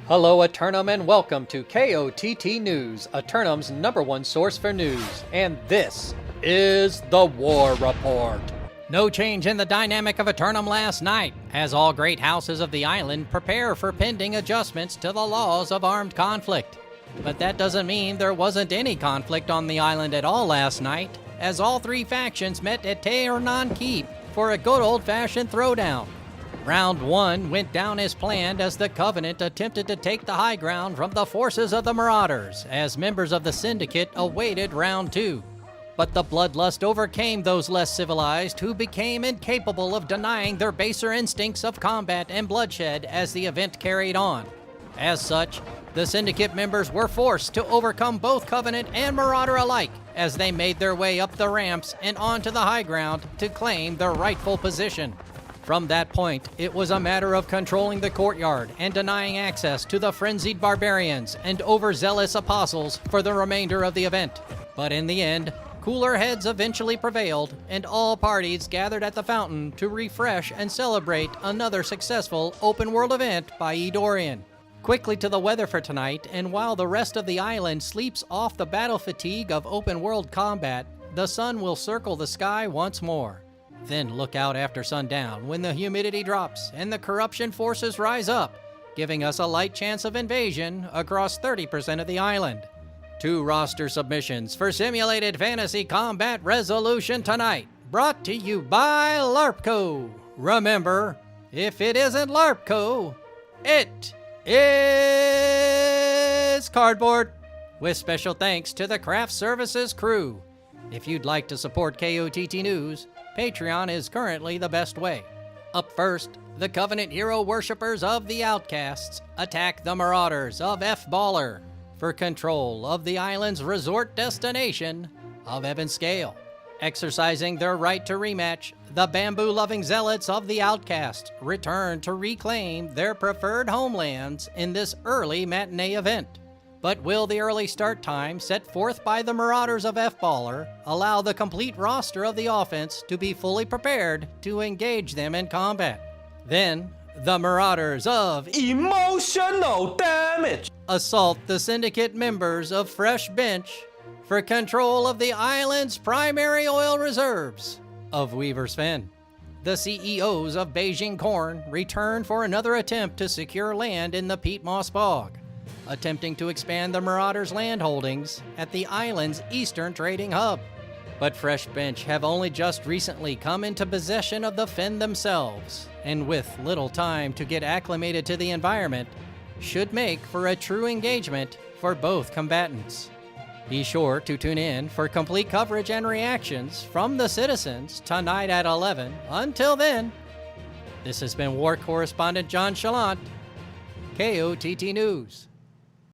Hello Eternum and welcome to KOTT News, Eternum's #1 source for news, and this is the War Report. No change in the dynamic of Eternum last night, as all great houses of the island prepare for pending adjustments to the laws of armed conflict. But that doesn't mean there wasn't any conflict on the island at all last night, as all three factions met at Tehernan Keep for a good old-fashioned throwdown. Round 1 went down as planned as the Covenant attempted to take the high ground from the forces of the Marauders, as members of the Syndicate awaited Round 2. But the bloodlust overcame those less civilized who became incapable of denying their baser instincts of combat and bloodshed as the event carried on. As such, the Syndicate members were forced to overcome both Covenant and Marauder alike as they made their way up the ramps and onto the high ground to claim their rightful position. From that point, it was a matter of controlling the courtyard and denying access to the frenzied barbarians and overzealous apostles for the remainder of the event. But in the end, cooler heads eventually prevailed, and all parties gathered at the fountain to refresh and celebrate another successful open-world event by Eidorian. Quickly to the weather for tonight, and while the rest of the island sleeps off the battle fatigue of open-world combat, the sun will circle the sky once more. Then look out after sundown when the humidity drops and the corruption forces rise up, giving us a light chance of invasion across 30% of the island. 2 roster submissions for simulated fantasy combat resolution tonight, brought to you by LARPco. Remember, if it isn't LARPco, it is cardboard. With special thanks to the Craft Services crew. If you'd like to support KOTT News, Patreon is currently the best way. Up first, the Covenant hero worshippers of the Outcasts attack the Marauders of F-Baller for control of the island's resort destination of Ebonscale. Exercising their right to rematch, the bamboo-loving zealots of the Outcast return to reclaim their preferred homelands in this early matinee event. But will the early start time set forth by the Marauders of F-Baller allow the complete roster of the offense to be fully prepared to engage them in combat? Then, the Marauders of Emotional Damage assault the Syndicate members of Fresh Bench for control of the island's primary oil reserves of Weaver's Fen. The CEOs of Beijing Corn return for another attempt to secure land in the Peat Moss Bog, attempting to expand the Marauders' land holdings at the island's eastern trading hub. But Fresh Bench have only just recently come into possession of the fen themselves, and with little time to get acclimated to the environment, should make for a true engagement for both combatants. Be sure to tune in for complete coverage and reactions from the citizens tonight at 11. Until then, this has been War Correspondent JChalant, KOTT News.